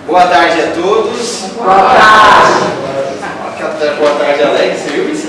Boa tarde a todos. Boa tarde. Boa tarde, Alex, você viu isso?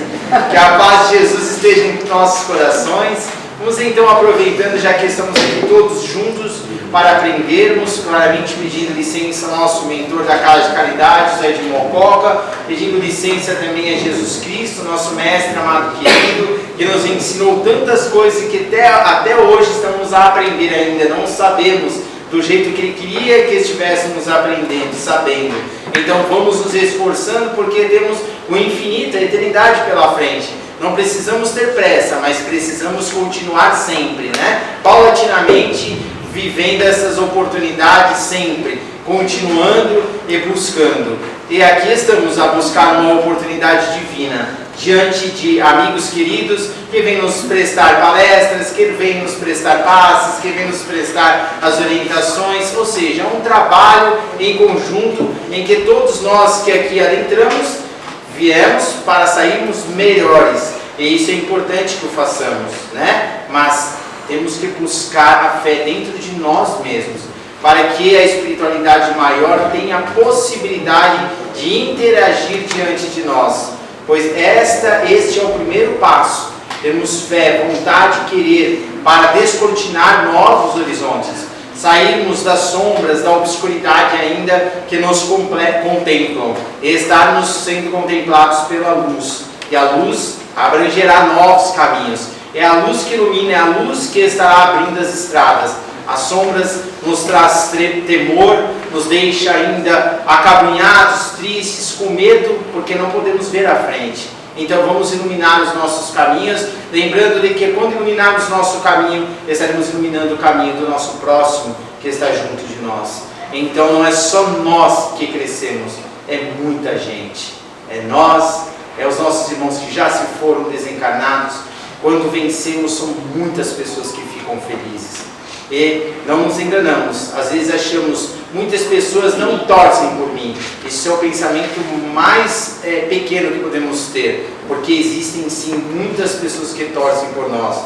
Que a paz de Jesus esteja em nossos corações. Vamos então, aproveitando, já que estamos aqui todos juntos para aprendermos, claramente pedindo licença ao nosso mentor da Casa de Caridade, José de Mococa, pedindo licença também a Jesus Cristo, nosso mestre amado querido, que nos ensinou tantas coisas que até hoje estamos a aprender ainda, não sabemos do jeito que Ele queria que estivéssemos aprendendo, sabendo. Então vamos nos esforçando, porque temos o infinito, a eternidade pela frente. Não precisamos ter pressa, mas precisamos continuar sempre, né? Paulatinamente, vivendo essas oportunidades sempre, continuando e buscando. E aqui estamos a buscar uma oportunidade divina, diante de amigos queridos que vêm nos prestar palestras, que vêm nos prestar passes, que vêm nos prestar as orientações, ou seja, é um trabalho em conjunto em que todos nós que aqui adentramos viemos para sairmos melhores, e isso é importante que o façamos, né? Mas temos que buscar a fé dentro de nós mesmos, para que a espiritualidade maior tenha a possibilidade de interagir diante de nós, pois este é o primeiro passo. Temos fé, vontade e querer para descortinar novos horizontes, sairmos das sombras, da obscuridade ainda que nos contemplam, e estarmos sendo contemplados pela luz, e a luz abrangerá novos caminhos. É a luz que ilumina, é a luz que estará abrindo as estradas. As sombras nos traz temor, nos deixa ainda acabrunhados, tristes, com medo, porque não podemos ver à frente. Então vamos iluminar os nossos caminhos, lembrando de que quando iluminarmos nosso caminho, estaremos iluminando o caminho do nosso próximo, que está junto de nós. Então não é só nós que crescemos, é muita gente. É nós, é os nossos irmãos que já se foram desencarnados. Quando vencemos, são muitas pessoas que ficam felizes. E não nos enganamos, às vezes achamos, muitas pessoas não torcem por mim. Esse é o pensamento mais pequeno que podemos ter, porque existem sim muitas pessoas que torcem por nós.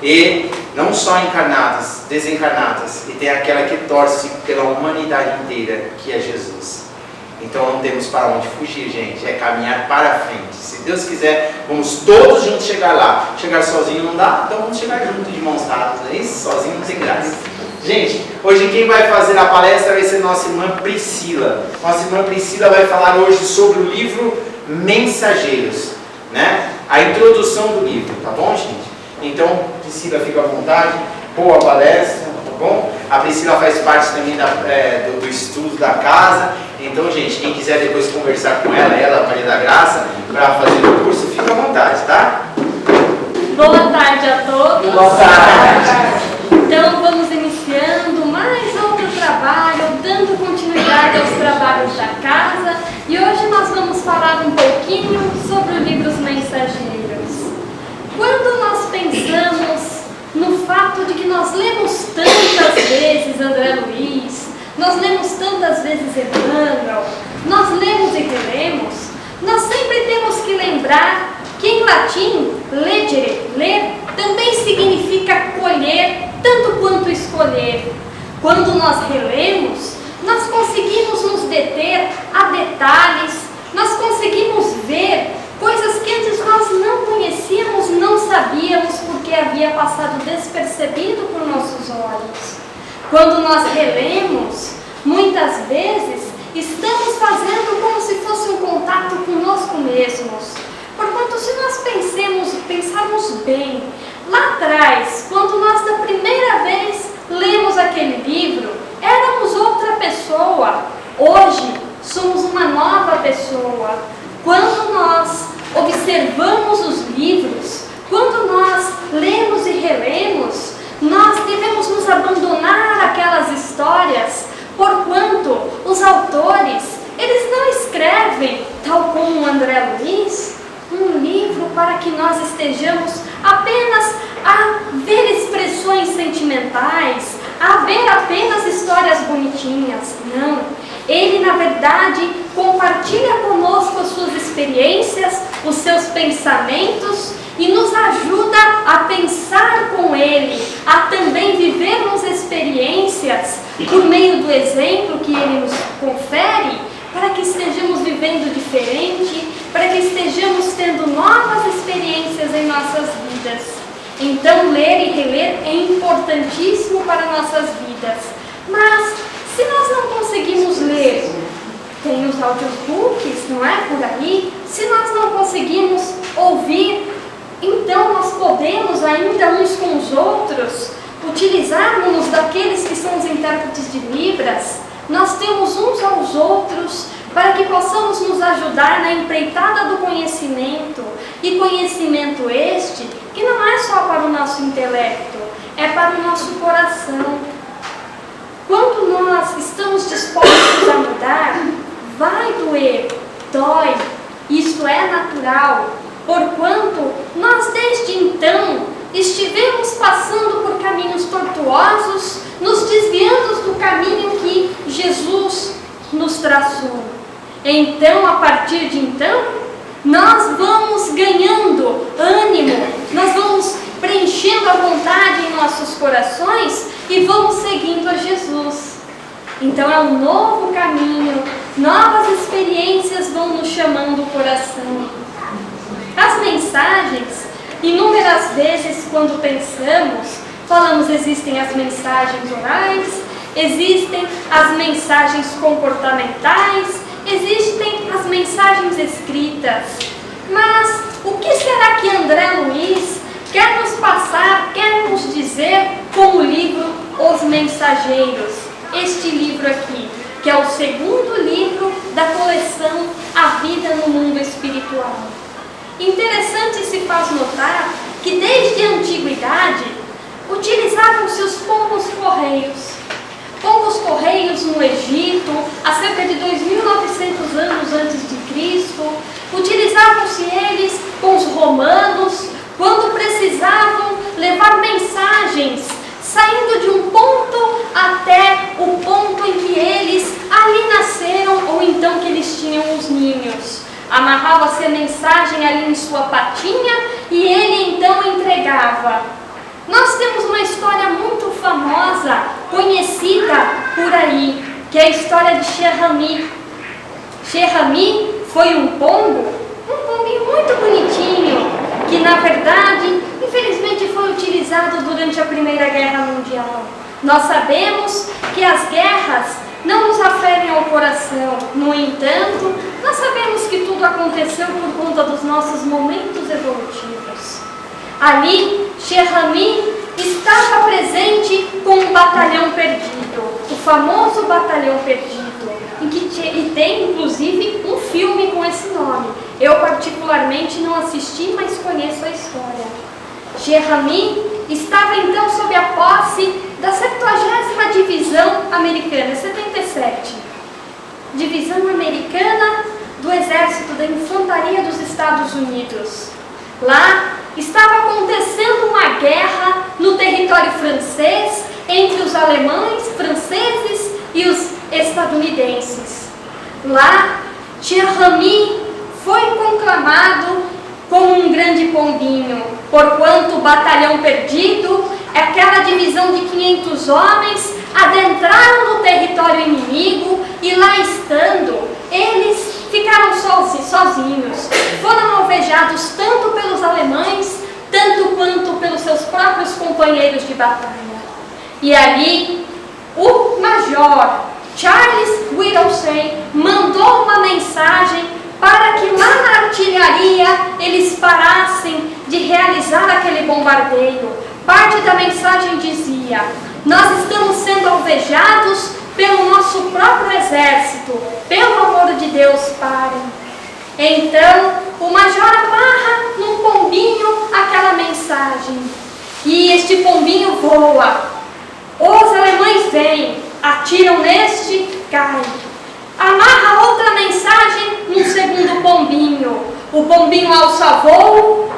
E não só encarnadas, desencarnadas, e tem aquela que torce pela humanidade inteira, que é Jesus. Então não temos para onde fugir, gente, é caminhar para frente. Se Deus quiser, vamos todos juntos chegar lá. Chegar sozinho não dá, então vamos chegar juntos de mãos dadas. É isso? Sozinho não tem graça. Gente, hoje quem vai fazer a palestra vai ser nossa irmã Priscila. Nossa irmã Priscila vai falar hoje sobre o livro Mensageiros, né? A introdução do livro, tá bom, gente? Então, Priscila, fica à vontade. Boa palestra, tá bom? A Priscila faz parte também do estudo da casa. Então, gente, quem quiser depois conversar com ela, Maria da Graça, para fazer o curso, fica à vontade, tá? Boa tarde a todos. Boa tarde. Então, vamos iniciando mais outro trabalho, dando continuidade aos trabalhos da casa. E hoje nós vamos falar um pouquinho sobre o livro Os Mensageiros. Quando nós pensamos no fato de que nós lemos tantas vezes André Luiz, nós lemos tantas vezes Emmanuel, nós lemos e relemos, nós sempre temos que lembrar que em latim, legere, ler, também significa colher, tanto quanto escolher. Quando nós relemos, nós conseguimos nos deter a detalhes, nós conseguimos ver coisas que antes nós não conhecíamos, não sabíamos, porque havia passado despercebido por nossos olhos. Quando nós relemos, muitas vezes estamos fazendo como se fosse um contato conosco mesmos. Porquanto, se nós pensarmos bem, lá atrás, quando nós da primeira vez lemos aquele livro, éramos outra pessoa. Hoje, somos uma nova pessoa. Quando nós observamos os livros, quando nós lemos e relemos, nós devemos nos abandonar àquelas histórias, porquanto os autores, eles não escrevem, tal como André Luiz, um livro para que nós estejamos apenas a ver expressões sentimentais, a ver apenas histórias bonitinhas. Não. Ele, na verdade, compartilha conosco as suas experiências, os seus pensamentos e nos ajuda a pensar com ele, a também vivermos experiências por meio do exemplo que ele nos confere para que estejamos vivendo diferente, para que estejamos tendo novas experiências em nossas vidas. Então, ler e reler é importantíssimo para nossas vidas. Mas, se nós não conseguimos ler, tem os audiobooks, não é? Por aí. Se nós não conseguimos ouvir, então nós podemos ainda uns com os outros utilizarmos daqueles que são os intérpretes de Libras. Nós temos uns aos outros para que possamos nos ajudar na empreitada do conhecimento. E conhecimento este que não é só para o nosso intelecto, é para o nosso coração. Quando nós estamos dispostos a mudar, vai doer, dói, isto é natural, porquanto nós desde então estivemos passando por caminhos tortuosos, nos desviando do caminho que Jesus nos traçou. Então, a partir de então, nós vamos ganhando ânimo, nós vamos preenchendo a vontade em nossos corações e vamos seguindo a Jesus. Então é um novo caminho, novas experiências vão nos chamando o coração. As mensagens, inúmeras vezes quando pensamos, falamos, existem as mensagens orais, existem as mensagens comportamentais, existem as mensagens escritas. Mas o que será que André Luiz quer nos passar, quer nos dizer com o livro Os Mensageiros? Este livro aqui, que é o segundo livro da coleção A Vida no Mundo Espiritual. Interessante se faz notar que desde a antiguidade utilizavam-se os pombos-correios. Pombos-correios no Egito, há cerca de 2.900 anos antes de Cristo, utilizavam-se eles com os romanos, quando precisavam levar mensagens, saindo de um ponto até o ponto em que eles ali nasceram ou então que eles tinham os ninhos. Amarrava-se a mensagem ali em sua patinha e ele então entregava. Nós temos uma história muito famosa, conhecida por aí, que é a história de Cher-Ami. Cher-Ami foi um pombinho muito bonitinho, que na verdade, infelizmente foi utilizado durante a Primeira Guerra Mundial. Nós sabemos que as guerras não nos aferem ao coração. No entanto, nós sabemos que tudo aconteceu por conta dos nossos momentos evolutivos. Ali, Cher-Ami estava presente com o Batalhão Perdido, o famoso Batalhão Perdido, e tem inclusive um filme com esse nome. Eu particularmente não assisti, mas conheço a história. Cher-Ami estava então sob a posse da 70ª Divisão Americana, 77. Divisão Americana do Exército da Infantaria dos Estados Unidos. Lá estava acontecendo uma guerra no território francês entre os alemães, franceses e os estadunidenses. Lá, Cher-Ami foi conclamado como um grande pombinho, porquanto o Batalhão Perdido, aquela divisão de 500 homens, adentraram no território inimigo e lá estando, eles ficaram sozinhos. Foram alvejados tanto pelos alemães, tanto quanto pelos seus próprios companheiros de batalha. E ali, o major Charles Whittlesey mandou uma mensagem para que lá na artilharia eles parassem de realizar aquele bombardeio. Parte da mensagem dizia: nós estamos sendo alvejados pelo nosso próprio exército, pelo amor de Deus, parem. Então, o major amarra num pombinho aquela mensagem, e este pombinho voa. Os alemães vêm, atiram neste, cai. Amarra outra mensagem num segundo pombinho. O pombinho alça voo,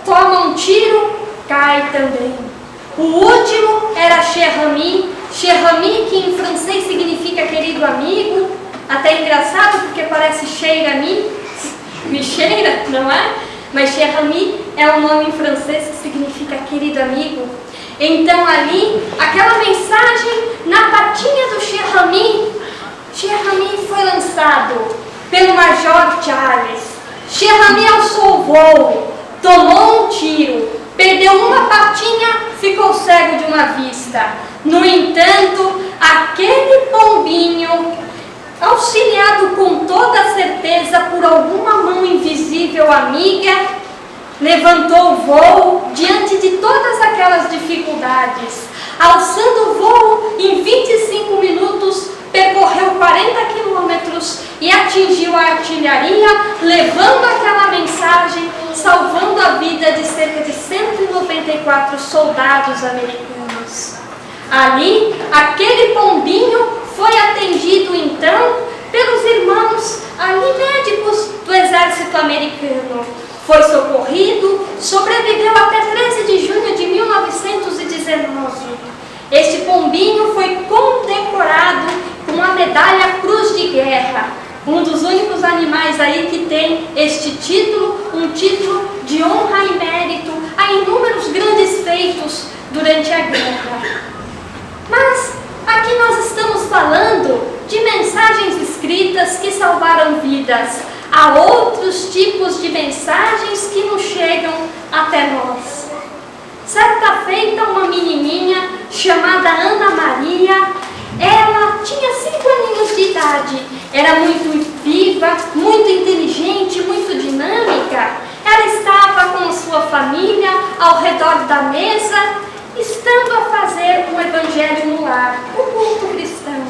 toma um tiro, cai também. O último era Cher-Ami. Cher-Ami, que em francês significa querido amigo. Até engraçado porque parece Cheira-Mi. Me cheira, não é? Mas Cher-Ami é um nome em francês que significa querido amigo. Então ali, aquela mensagem na patinha do Cher-Ami Cher Ami foi lançado pelo Major Charles. Cher Ami alçou o voo, tomou um tiro, perdeu uma patinha, ficou cego de uma vista. No entanto, aquele pombinho, auxiliado com toda certeza por alguma mão invisível amiga, levantou o voo diante de todas aquelas dificuldades. Alçando o voo, em 25 minutos, percorreu 40 quilômetros e atingiu a artilharia, levando aquela mensagem, salvando a vida de cerca de 194 soldados americanos. Ali, aquele pombinho foi atendido então pelos irmãos ali médicos do exército americano. Foi socorrido, sobreviveu até 13 de junho de 1919. Este pombinho foi condecorado com a medalha Cruz de Guerra, um dos únicos animais aí que tem este título, um título de honra e mérito a inúmeros grandes feitos durante a guerra. Mas aqui nós estamos falando de mensagens escritas que salvaram vidas. Há outros tipos de mensagens que nos chegam até nós. Certa feita, uma menininha chamada Ana Maria, ela tinha 5 aninhos de idade, era muito viva, muito inteligente, muito dinâmica. Ela estava com a sua família ao redor da mesa, estando a fazer um evangelho no lar, o culto cristão.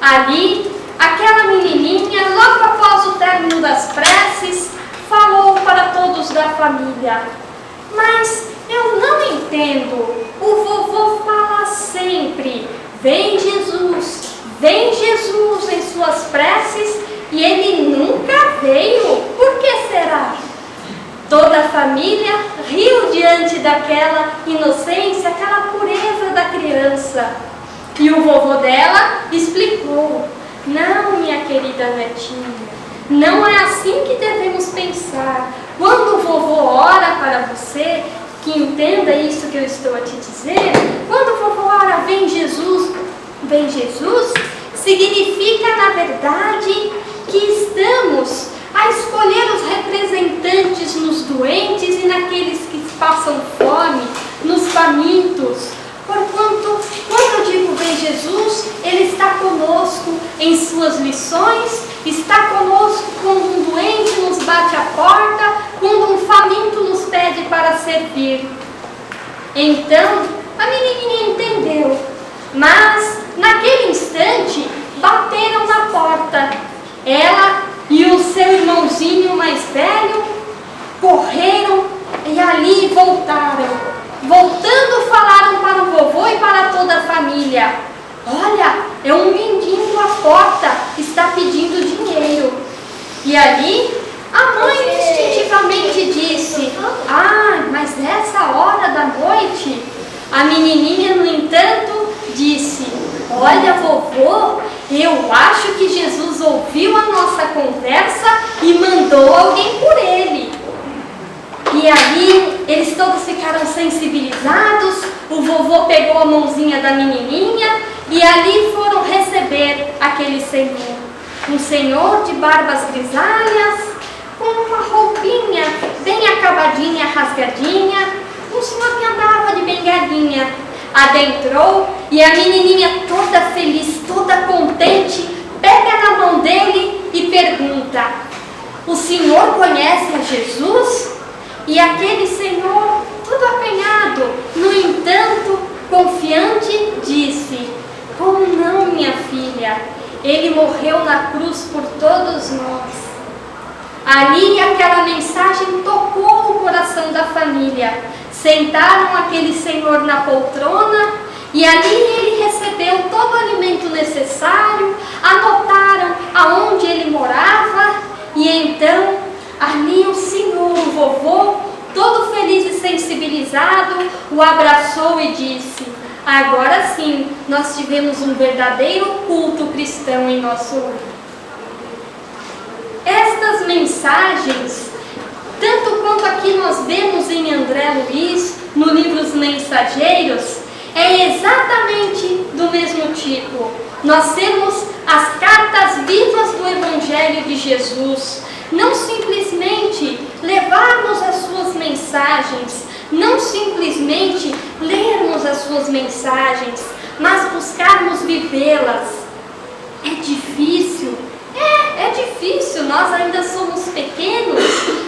Ali, aquela menininha, logo após o término das preces, falou para todos da família: mas eu não entendo, o vovô fala sempre, vem Jesus em suas preces, e ele nunca veio, por que será? Toda a família riu diante daquela inocência, aquela pureza da criança. E o vovô dela explicou: não, minha querida netinha, não é assim que devemos pensar. Quando o vovô ora para você, que entenda isso que eu estou a te dizer, quando o vovô ora, vem Jesus, significa, na verdade, que estamos a escolher os representantes nos doentes e naqueles que passam fome, nos famintos. Porquanto, quando eu digo vem Jesus, Ele está conosco em suas lições, está conosco quando um doente nos bate a porta, quando um faminto nos pede para servir. Então, a menininha entendeu, mas naquele instante bateram na porta. Ela e o seu irmãozinho mais velho correram e ali voltaram. Voltando, falaram para o vovô e para toda a família: olha, é um mendigo à porta, está pedindo dinheiro. E ali a mãe instintivamente disse: ah, mas nessa hora da noite? A menininha, no entanto, disse: olha, vovô, eu acho que Jesus ouviu a nossa conversa e mandou alguém por ele. E ali eles todos ficaram sensibilizados, o vovô pegou a mãozinha da menininha e ali foram receber aquele senhor. Um senhor de barbas grisalhas, com uma roupinha bem acabadinha, rasgadinha, um senhor que andava de bengalinha. Adentrou e a menininha, toda feliz, toda contente, pega na mão dele e pergunta: o senhor conhece a Jesus? E aquele senhor, todo acanhado, no entanto, confiante, disse: como não, minha filha? Ele morreu na cruz por todos nós. Ali aquela mensagem tocou o coração da família. Sentaram aquele senhor na poltrona e ali ele recebeu todo o alimento necessário, anotaram aonde ele morava e então ali o senhor, o vovô, todo feliz e sensibilizado, o abraçou e disse: agora sim, nós tivemos um verdadeiro culto cristão em nosso lar. Estas mensagens, tanto quanto aqui nós vemos em André Luiz, no livro Os Mensageiros, é exatamente do mesmo tipo. nós sermos as cartas vivas do Evangelho de Jesus, não simplesmente levarmos as suas mensagens, não simplesmente lermos as suas mensagens, mas buscarmos vivê-las. É difícil? É difícil, nós ainda somos pequenos.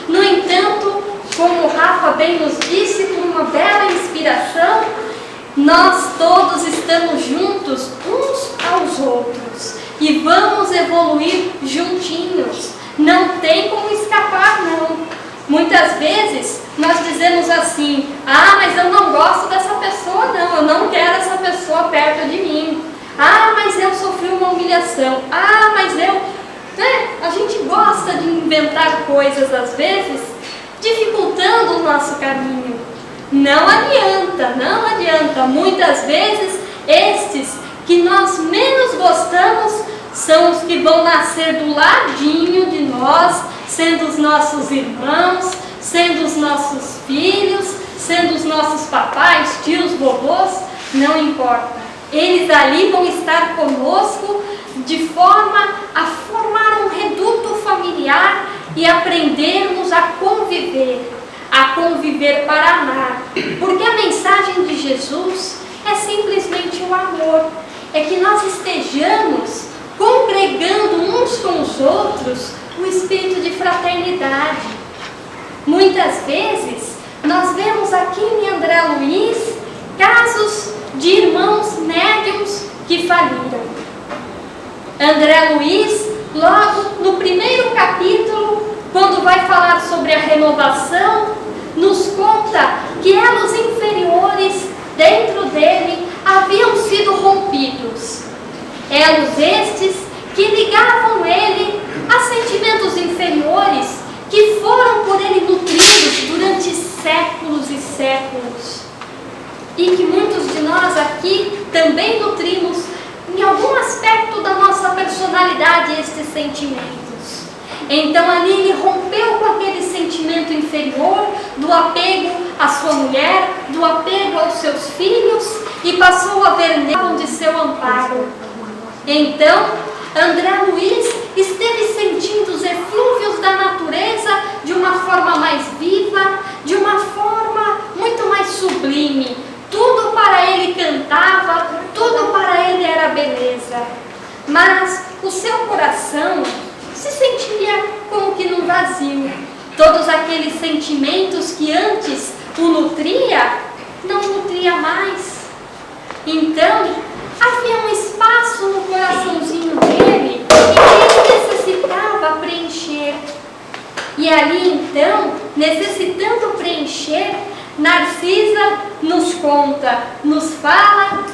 No entanto, como o Rafa bem nos disse, com uma bela inspiração, nós todos estamos juntos uns aos outros e vamos evoluir juntinhos. Não tem como escapar, não. Muitas vezes nós dizemos assim: ah, mas eu não gosto dessa pessoa, não, eu não quero essa pessoa perto de mim. Ah, mas eu sofri uma humilhação. Ah, mas a gente gosta de inventar coisas às vezes, dificultando o nosso caminho. Não adianta. Muitas vezes estes que nós menos gostamos são os que vão nascer do ladinho de nós, sendo os nossos irmãos, sendo os nossos filhos, sendo os nossos papais, tios, vovôs, não importa. Eles ali vão estar conosco de forma a formar um reduto familiar e aprendermos a conviver para amar. Porque a mensagem de Jesus é simplesmente o amor. É que nós estejamos congregando uns com os outros o espírito de fraternidade. Muitas vezes nós vemos aqui em André Luiz casos de irmãos médiums que faliram. André Luiz, logo no primeiro capítulo, quando vai falar sobre a renovação, nos conta que elos inferiores dentro dele haviam sido rompidos. Elos estes que ligavam ele a sentimentos inferiores que foram por ele nutridos durante séculos e séculos. E que muitos de nós aqui também nutrimos em algum aspecto da nossa personalidade estes sentimentos. Então ali ele rompeu com aquele sentimento inferior do apego à sua mulher, do apego aos seus filhos e passou a ver nele de seu amparo. Então André Luiz esteve sentindo os eflúvios da natureza de uma forma mais viva, de uma forma muito mais sublime. Tudo para ele cantava, tudo para ele era beleza. Mas o seu coração se sentia como que num vazio. Todos aqueles sentimentos que antes o nutria, não nutria mais. Então, havia um espaço no coraçãozinho dele que ele necessitava preencher. E ali então, necessitando preencher, Narcisa nos conta, nos fala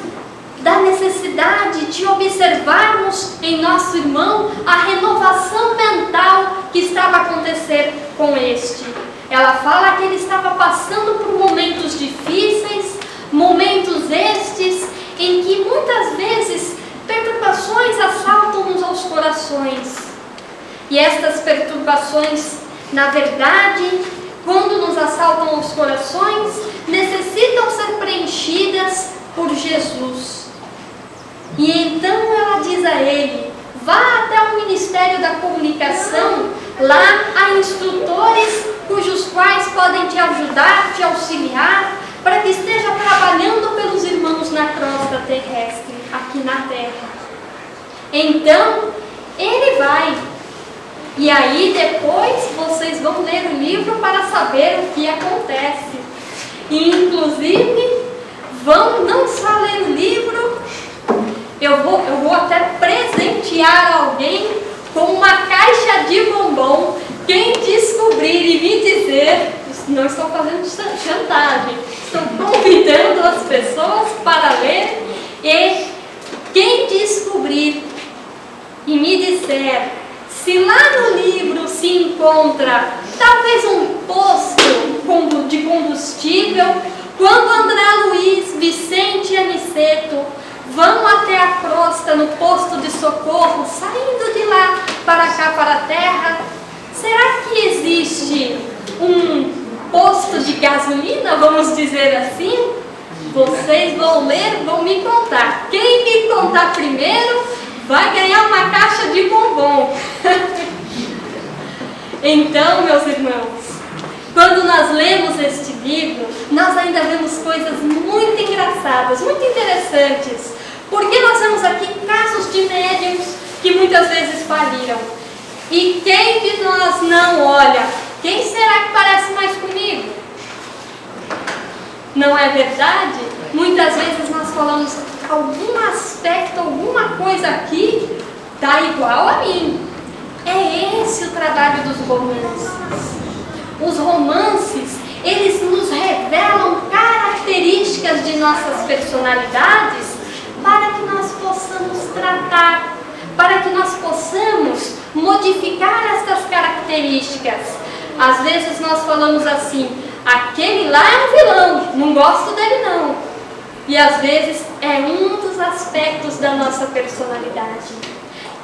da necessidade de observarmos em nosso irmão a renovação mental que estava a acontecer com este. Ela fala que ele estava passando por momentos difíceis, momentos estes em que muitas vezes perturbações assaltam-nos aos corações. E estas perturbações, na verdade, quando nos assaltam aos corações, necessitam ser preenchidas por Jesus. E então ela diz a ele: vá até o Ministério da Comunicação, lá há instrutores cujos quais podem te ajudar, te auxiliar, para que esteja trabalhando pelos irmãos na crosta terrestre, aqui na terra. Então, ele vai. E aí depois vocês vão ler o livro para saber o que acontece. E inclusive vão não só ler o livro, eu vou até presentear alguém com uma caixa de bombom. Quem descobrir e me dizer, não estou fazendo chantagem, estou convidando as pessoas para ler, e quem descobrir e me disser se lá no livro se encontra talvez um posto de combustível, quando André Luiz, Vicente e Aniceto vão até a crosta no posto de socorro, saindo de lá para cá, para a terra, será que existe um posto de gasolina, vamos dizer assim? Vocês vão ler, vão me contar. Quem me contar primeiro vai ganhar uma caixa de bombom. Então, meus irmãos, quando nós lemos este livro, nós ainda vemos coisas muito engraçadas, muito interessantes, porque nós vemos aqui casos de médiuns que muitas vezes faliram. E quem de nós não olha? Quem será que parece mais comigo? Não é verdade? Muitas vezes nós falamos algum aspecto, alguma coisa aqui está igual a mim. É esse o trabalho dos romances. Os romances, eles nos revelam características de nossas personalidades para que nós possamos tratar, para que nós possamos modificar essas características. Às vezes nós falamos assim, aquele lá é um vilão, não gosto dele não. E às vezes é um dos aspectos da nossa personalidade.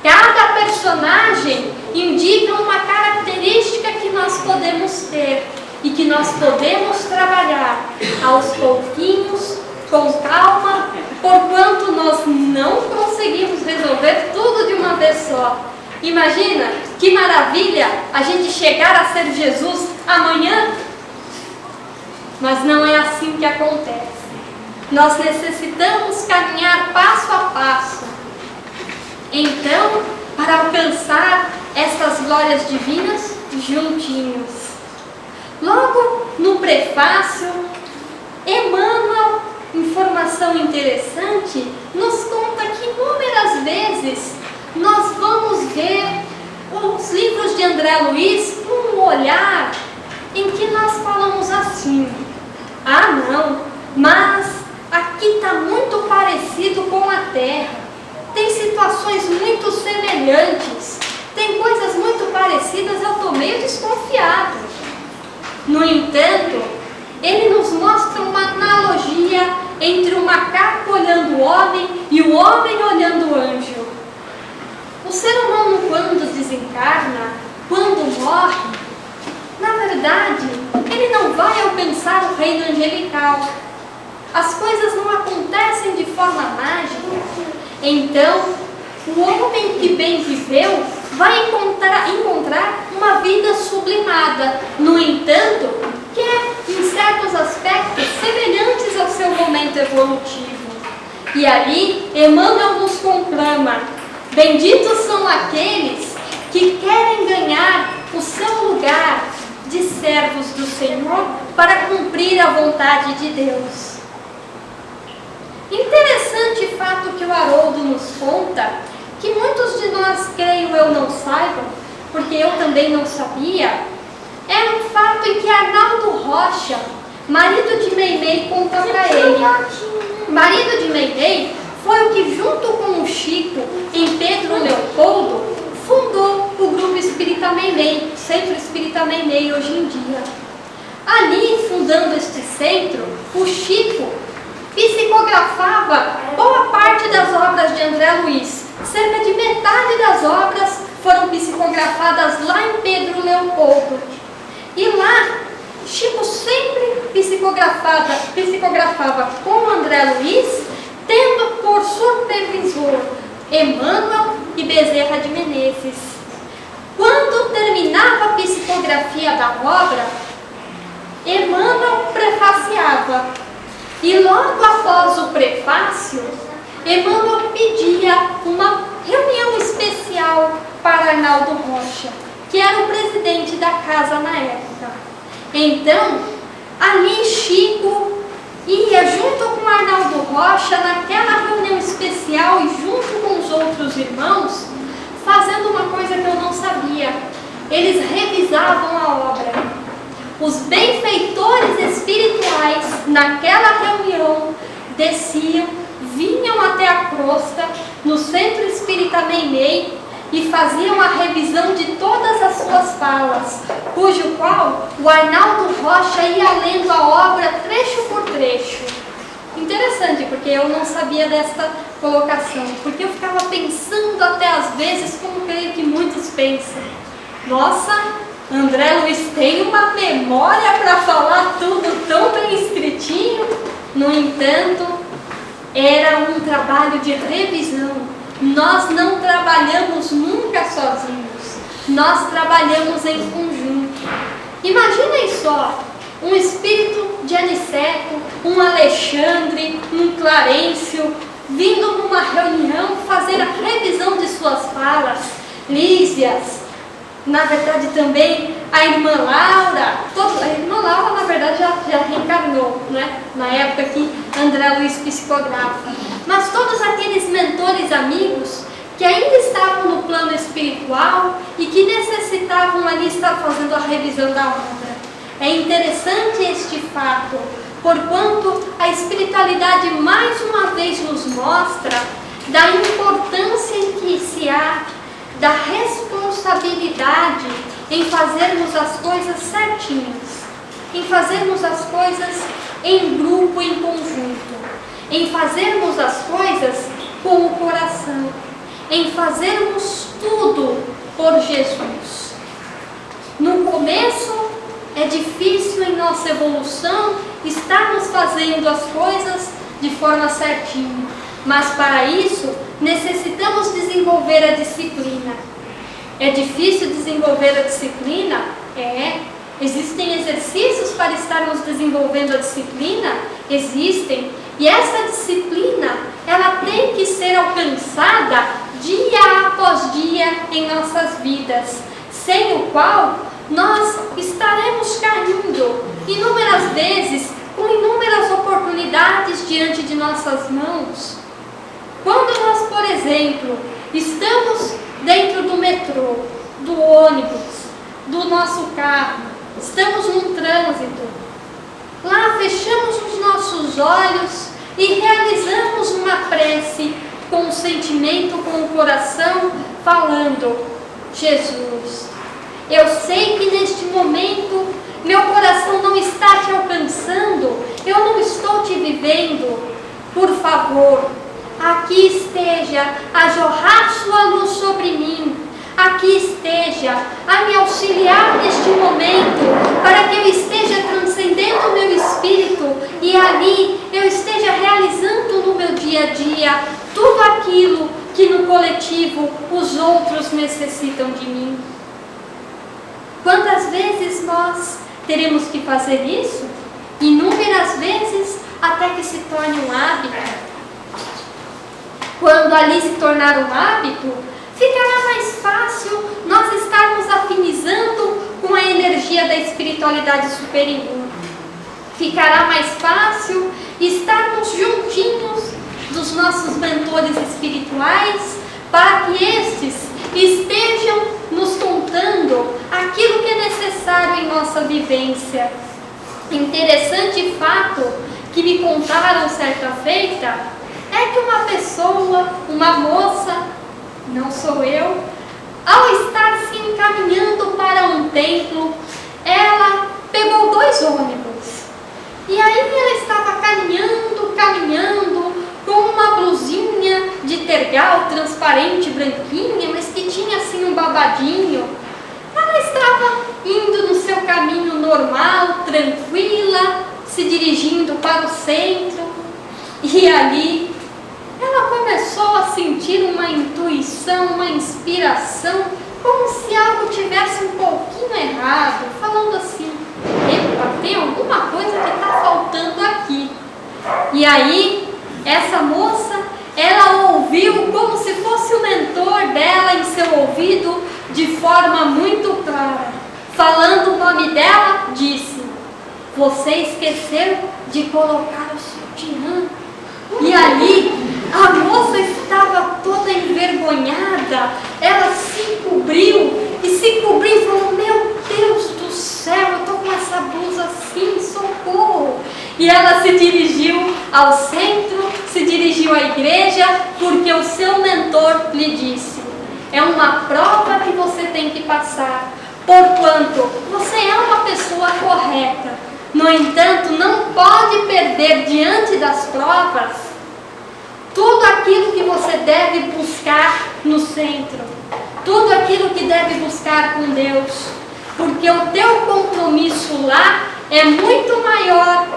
Cada personagem indica uma característica que nós podemos ter e que nós podemos trabalhar aos pouquinhos, com calma, porquanto nós não conseguimos resolver tudo de uma vez só. Imagina que maravilha a gente chegar a ser Jesus amanhã, mas não é assim que acontece. Nós necessitamos caminhar passo a passo. Então, para alcançar estas glórias divinas juntinhos. Logo no prefácio, Emmanuel, informação interessante, nos conta que inúmeras vezes nós vamos ver os livros de André Luiz com um olhar em que nós falamos assim, ah não, mas aqui está muito parecido com a Terra. Tem situações muito semelhantes, tem coisas muito parecidas, eu estou meio desconfiado. No entanto, ele nos mostra uma analogia entre o macaco olhando o homem e o homem olhando o anjo. O ser humano, quando desencarna, quando morre, na verdade, ele não vai alcançar o reino angelical. As coisas não acontecem de forma mágica. Então, o homem que bem viveu vai encontrar uma vida sublimada. No entanto, que é, em certos aspectos, semelhantes ao seu momento evolutivo. E ali, Emmanuel nos conclama, benditos são aqueles que querem ganhar o seu lugar de servos do Senhor para cumprir a vontade de Deus. Interessante fato que o Haroldo nos conta, que muitos de nós, creio eu, não saibam, porque eu também não sabia, é um fato em que Arnaldo Rocha, marido de Meimei, conta para ele. Marido de Meimei foi o que, junto com o Chico, em Pedro Leopoldo, fundou o Grupo Espírita Meimei, Centro Espírita Meimei hoje em dia. Ali, fundando este centro, o Chico psicografava boa parte das obras de André Luiz. Cerca de metade das obras foram psicografadas lá em Pedro Leopoldo. E lá, Chico sempre psicografava com André Luiz, tendo por supervisor Emmanuel e Bezerra de Menezes. Quando terminava a psicografia da obra, Emmanuel prefaciava. E logo após o prefácio, Emmanuel pedia uma reunião especial para Arnaldo Rocha, que era o presidente da casa na época. Então, ali Chico ia junto com Arnaldo Rocha naquela reunião especial e junto com os outros irmãos, fazendo uma coisa que eu não sabia. Eles revisavam a obra. Os benfeitores espirituais, naquela reunião, desciam, vinham até a crosta, no Centro Espírita Meimei, e faziam a revisão de todas as suas falas, cujo qual o Arnaldo Rocha ia lendo a obra trecho por trecho. Interessante, porque eu não sabia desta colocação, porque eu ficava pensando até às vezes, como creio que muitos pensam, nossa, André Luiz tem uma memória para falar tudo tão bem escritinho. No entanto, era um trabalho de revisão, Nós não trabalhamos nunca sozinhos, nós trabalhamos em conjunto. Imaginem só, um espírito de Aniceto, um Alexandre, um Clarencio, vindo numa reunião fazer a revisão de suas falas, Lísias, na verdade também a irmã Laura, a irmã Laura na verdade já reencarnou, né? Na época que André Luiz psicografa, mas todos aqueles mentores amigos que ainda estavam no plano espiritual e que necessitavam ali estar fazendo a revisão da obra. É interessante este fato, porquanto a espiritualidade mais uma vez nos mostra da importância em que se há da responsabilidade em fazermos as coisas certinhas, em fazermos as coisas em grupo, em conjunto, em fazermos as coisas com o coração, em fazermos tudo por Jesus. No começo é difícil em nossa evolução estarmos fazendo as coisas de forma certinha, mas para isso necessitamos desenvolver a disciplina. É difícil desenvolver a disciplina? Existem exercícios para estarmos desenvolvendo a disciplina? Existem. E essa disciplina, ela tem que ser alcançada dia após dia em nossas vidas, sem o qual nós estaremos caindo inúmeras vezes, com inúmeras oportunidades diante de nossas mãos. Quando nós, por exemplo, estamos dentro do metrô, do ônibus, do nosso carro, estamos num trânsito, lá fechamos os nossos olhos e realizamos uma prece com o sentimento, com o coração, falando: Jesus, eu sei que neste momento meu coração não está te alcançando, eu não estou te vivendo. Por favor, aqui esteja a jorrar sua luz sobre mim, aqui esteja a me auxiliar neste momento, para que eu esteja transcendendo o meu espírito e ali eu esteja realizando no meu dia a dia tudo aquilo que no coletivo os outros necessitam de mim. Quantas vezes nós teremos que fazer isso? Inúmeras vezes, até que se torne um hábito. Quando ali se tornar um hábito, ficará mais fácil nós estarmos afinizando com a energia da espiritualidade superior. Ficará mais fácil estarmos juntinhos dos nossos mentores espirituais, para que estes estejam nos contando aquilo que é necessário em nossa vivência. Interessante fato que me contaram certa feita é que uma pessoa, uma moça, não sou eu, ao estar se encaminhando para um templo, ela pegou 2 ônibus. E aí ela estava caminhando, com uma blusinha de tergal transparente, branquinha, mas que tinha assim um babadinho. Ela estava indo no seu caminho normal, tranquila, se dirigindo para o centro. E ali ela começou a sentir uma intuição, uma inspiração, como se algo tivesse um pouquinho errado, falando assim: epa, tem alguma coisa que está faltando aqui. E aí, essa moça, ela ouviu como se fosse o mentor dela em seu ouvido, de forma muito clara. Falando o nome dela, disse: você esqueceu de colocar o sutiã. E ali, a moça estava toda envergonhada, ela se cobriu e falou: meu Deus do céu, eu estou com essa blusa assim, socorro. E ela se dirigiu ao centro, se dirigiu à igreja, porque o seu mentor lhe disse: é uma prova que você tem que passar, porquanto você é uma pessoa correta. No entanto, não pode perder diante das provas tudo aquilo que você deve buscar no centro, tudo aquilo que deve buscar com Deus, porque o teu compromisso lá é muito maior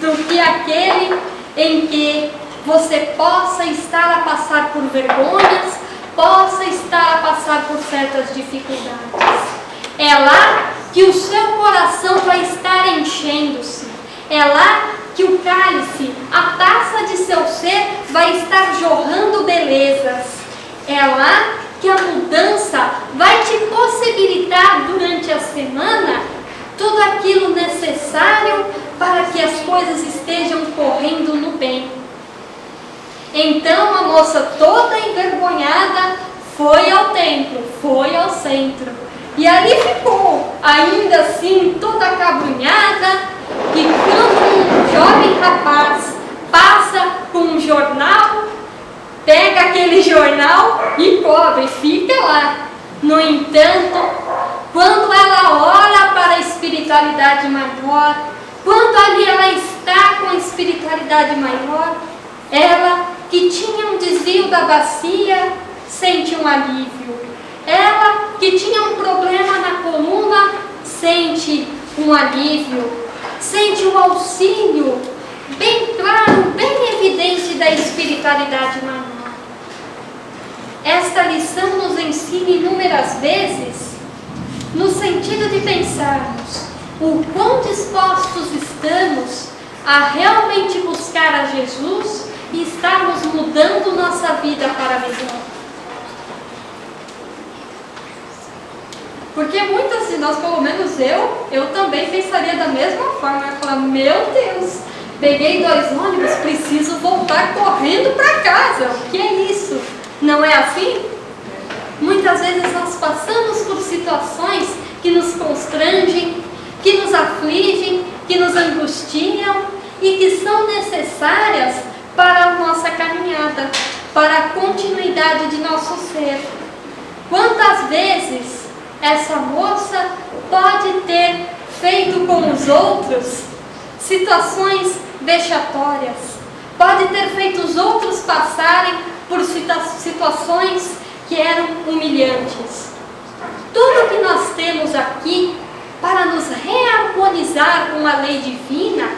do que aquele em que você possa estar a passar por vergonhas, possa estar a passar por certas dificuldades. É lá que o seu coração vai estar enchendo-se. É lá que o cálice, a taça de seu ser, vai estar jorrando belezas. É lá que a mudança vai te possibilitar durante a semana tudo aquilo necessário para que as coisas estejam correndo no bem. Então a moça toda envergonhada foi ao templo, foi ao centro. E ali ficou, ainda assim, toda acabrunhada. E quando um jovem rapaz passa com um jornal, pega aquele jornal e cobre, fica lá. No entanto, quando ela olha para a espiritualidade maior, quando ali ela está com a espiritualidade maior, ela que tinha um desvio da bacia, sente um alívio. Ela que tinha um problema na coluna, sente um alívio. Sente o auxílio bem claro, bem evidente da espiritualidade maior. Esta lição nos ensina inúmeras vezes no sentido de pensarmos o quão dispostos estamos a realmente buscar a Jesus e estarmos mudando nossa vida para melhor. Porque muitas de nós, pelo menos eu também pensaria da mesma forma. Eu ia falar, meu Deus, peguei 2 ônibus, preciso voltar correndo para casa. O que é isso? Não é assim? Muitas vezes nós passamos por situações que nos constrangem, que nos afligem, que nos angustiam e que são necessárias para a nossa caminhada, para a continuidade de nosso ser. Quantas vezes essa moça pode ter feito com os outros situações vexatórias, pode ter feito os outros passarem por situações que eram humilhantes. Tudo que nós temos aqui para nos reharmonizar com a lei divina,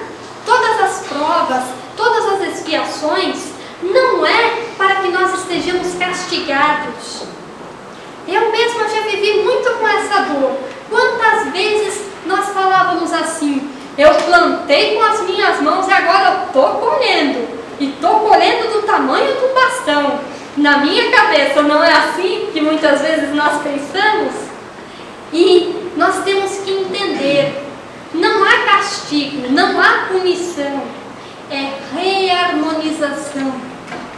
todas as provas, todas as expiações, não é para que nós estejamos castigados. Eu mesma já vivi muito com essa dor. Quantas vezes nós falávamos assim, eu plantei com as minhas mãos e agora eu estou colhendo. E estou colhendo do tamanho do bastão. Na minha cabeça, não é assim que muitas vezes nós pensamos? E nós temos que entender, não há castigo, não há punição, é reharmonização.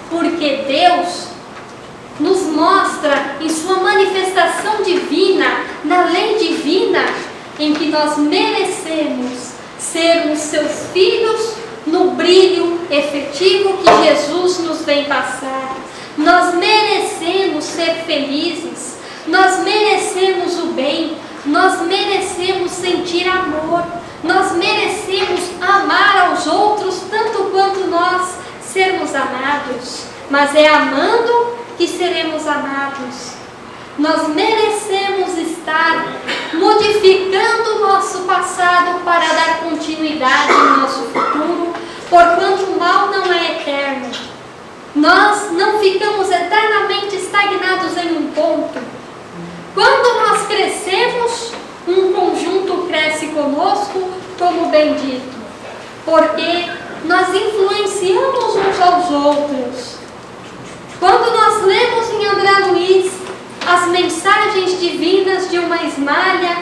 Porque Deus nos mostra em sua manifestação divina, na lei divina, em que nós merecemos sermos seus filhos no brilho efetivo que Jesus nos vem passar. Nós merecemos ser felizes, nós merecemos o bem, nós merecemos sentir amor, nós merecemos amar aos outros tanto quanto nós sermos amados. Mas é amando que seremos amados. Nós merecemos estar modificando o nosso passado para dar continuidade ao nosso futuro, porquanto o mal não é eterno. Nós não ficamos eternamente estagnados em um ponto. Quando nós crescemos, um conjunto cresce conosco, como bem dito, porque nós influenciamos uns aos outros. Quando nós lemos em André Luiz as mensagens divinas de uma Ismália,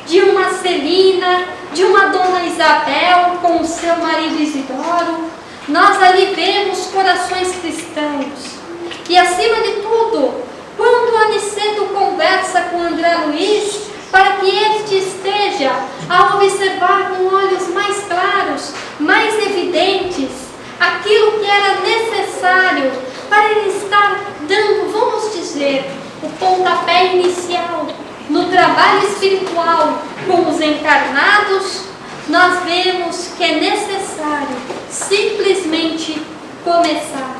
de uma Celina, de uma Dona Isabel com o seu marido Isidoro, nós ali vemos corações cristãos. E acima de tudo, quando Aniceto conversa com André Luiz, para que este esteja a observar com olhos mais claros, mais evidentes, aquilo que era necessário para ele estar dando, vamos dizer, o pontapé inicial no trabalho espiritual com os encarnados, nós vemos que é necessário simplesmente começar.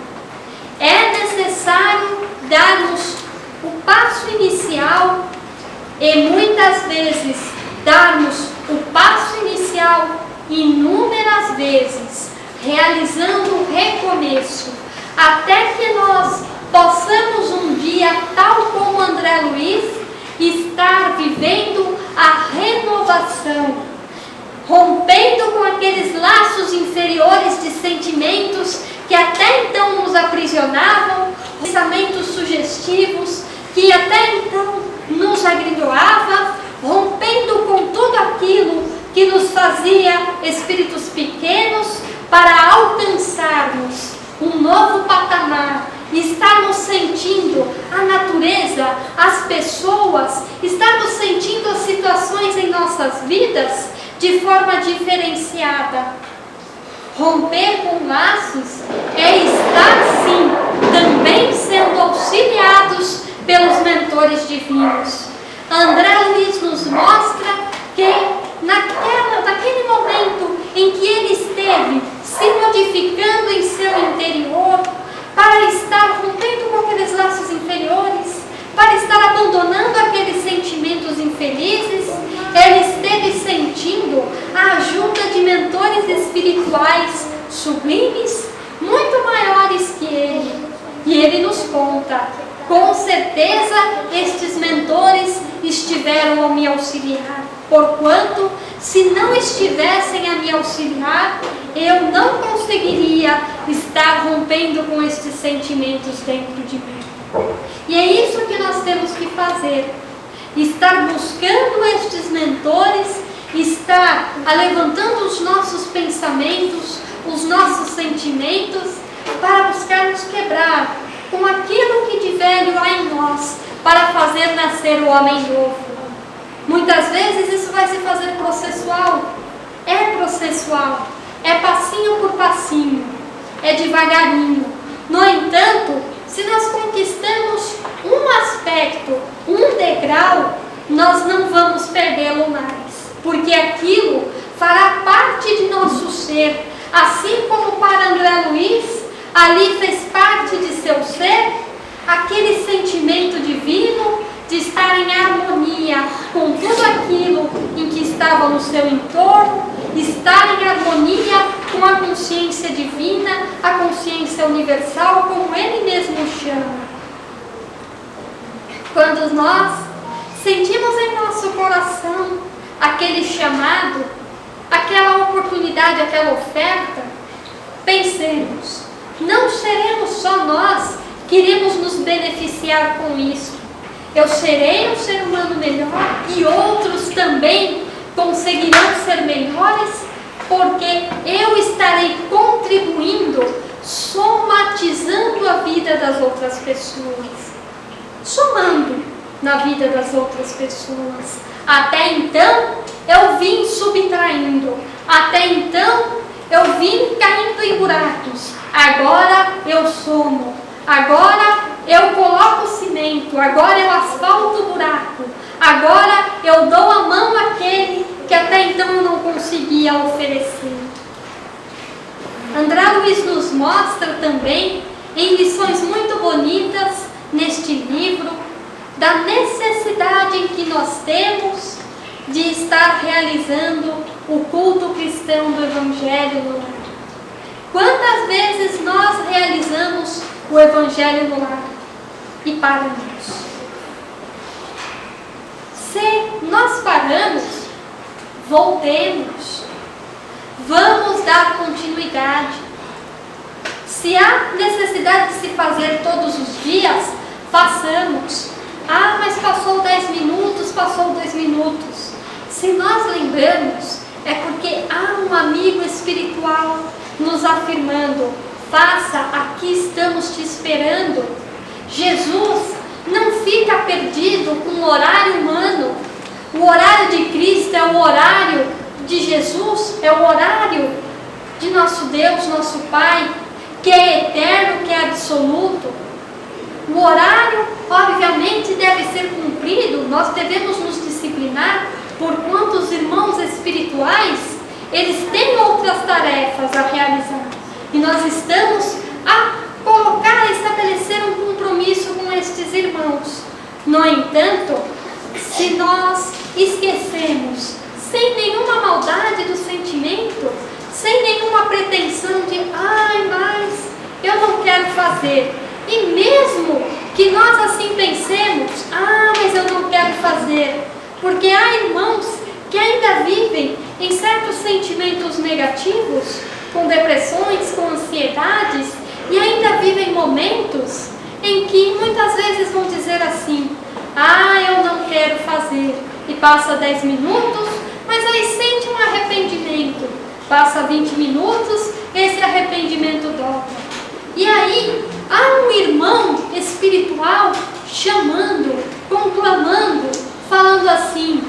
É necessário darmos o passo inicial e muitas vezes darmos o passo inicial inúmeras vezes, realizando um recomeço, até que nós possamos um dia, tal como André Luiz, estar vivendo a renovação, rompendo com aqueles laços inferiores de sentimentos que até então nos aprisionavam, pensamentos sugestivos que até então nos agrilhoava, rompendo com tudo aquilo que nos fazia espíritos pequenos, para alcançarmos um novo patamar, estarmos sentindo a natureza, as pessoas, estarmos sentindo as situações em nossas vidas de forma diferenciada. Romper com laços é estar, sim, também sendo auxiliados pelos mentores divinos. André Luiz nos mostra que naquele momento em que ele esteve se modificando em seu interior, para estar rompendo com aqueles laços inferiores, para estar abandonando aqueles sentimentos infelizes, ele esteve sentindo a ajuda de mentores espirituais sublimes, muito maiores que ele. E ele nos conta: com certeza estes mentores estiveram a me auxiliar, porquanto, se não estivessem a me auxiliar, eu não conseguiria estar rompendo com estes sentimentos dentro de mim. E é isso que nós temos que fazer: estar buscando estes mentores, estar levantando os nossos pensamentos, os nossos sentimentos, para buscarmos quebrar com aquilo que de velho há em nós, para fazer nascer o homem novo. Muitas vezes isso vai se fazer processual, é passinho por passinho, é devagarinho. No entanto, se nós conquistamos um aspecto, um degrau, nós não vamos perdê-lo mais, porque aquilo fará parte de nosso ser, assim como para André Luiz, ali fez parte de seu ser, aquele sentimento divino de estar em harmonia com tudo aquilo em que estava no seu entorno, estar em harmonia com a consciência divina, a consciência universal, como ele mesmo chama. Quando nós sentimos em nosso coração aquele chamado, aquela oportunidade, aquela oferta, pensemos: não seremos só nós que iremos nos beneficiar com isso. Eu serei um ser humano melhor e outros também conseguirão ser melhores, porque eu estarei contribuindo, somatizando a vida das outras pessoas, somando na vida das outras pessoas. Até então eu vim subtraindo, até então eu vim caindo em buracos. Agora eu somo, agora eu coloco cimento, agora eu asfalto o buraco, agora eu dou a mão àquele que até então eu não conseguia oferecer. André Luiz nos mostra também, em lições muito bonitas neste livro, da necessidade em que nós temos de estar realizando o culto cristão do Evangelho no lar. Quantas vezes nós realizamos o Evangelho no lar e paramos? Se nós paramos, voltemos, vamos dar continuidade. Se há necessidade de se fazer todos os dias, façamos. Ah, mas passou 10 minutos, passou 2 minutos. Se nós lembramos, é porque há um amigo espiritual nos afirmando: faça, aqui estamos te esperando. Jesus não fica perdido com o horário humano. O horário de Cristo é o horário de Jesus, é o horário de nosso Deus, nosso Pai, que é eterno, que é absoluto. O horário, obviamente, deve ser cumprido, nós devemos nos disciplinar, porquanto os irmãos espirituais, eles têm outras tarefas a realizar. E nós estamos a colocar, a estabelecer um compromisso com estes irmãos. No entanto, se nós esquecemos, sem nenhuma maldade do sentimento, sem nenhuma pretensão de quero fazer. E mesmo que nós assim pensemos, mas eu não quero fazer, porque há irmãos que ainda vivem em certos sentimentos negativos, com depressões, com ansiedades, e ainda vivem momentos em que muitas vezes vão dizer assim, eu não quero fazer, e passa 10 minutos, mas aí sente um arrependimento, passa 20 minutos, esse arrependimento dobra. E aí há um irmão espiritual chamando, conclamando, falando assim,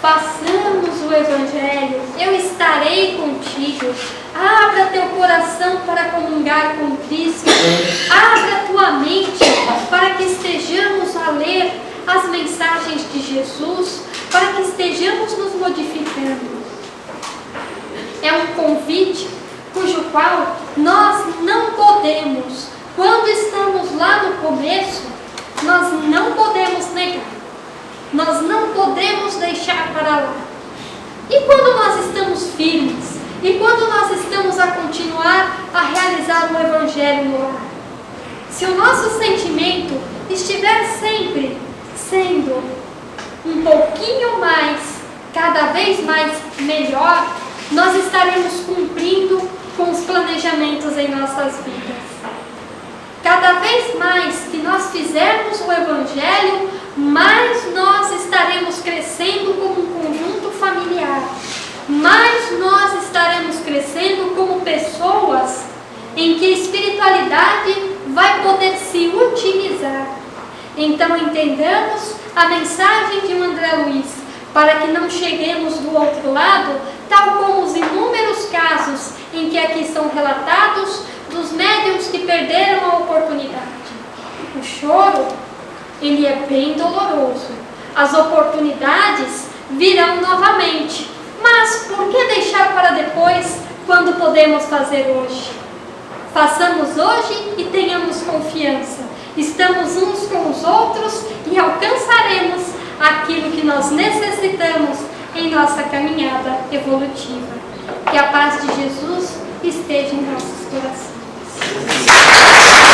façamos o Evangelho, eu estarei contigo, abra teu coração para comungar com Cristo, abra tua mente para que estejamos a ler as mensagens de Jesus, para que estejamos nos modificando. É um convite cujo qual nós não podemos, quando estamos lá no começo, nós não podemos negar. Nós não podemos deixar para lá. E quando nós estamos firmes, e quando nós estamos a continuar a realizar o Evangelho no lar, se o nosso sentimento estiver sempre sendo um pouquinho mais, cada vez mais melhor, nós estaremos cumprindo com os planejamentos em nossas vidas. Cada vez mais que nós fizermos o Evangelho, mais nós estaremos crescendo como um conjunto familiar, mais nós estaremos crescendo como pessoas em que a espiritualidade vai poder se utilizar. Então entendamos a mensagem de André Luiz, para que não cheguemos do outro lado, tal como os inúmeros casos em que aqui são relatados dos médiuns que perderam a oportunidade. O choro, ele é bem doloroso. As oportunidades virão novamente. Mas por que deixar para depois, quando podemos fazer hoje? Façamos hoje e tenhamos confiança. Estamos uns com os outros e alcançaremos aquilo que nós necessitamos em nossa caminhada evolutiva. Que a paz de Jesus esteja em nossos corações.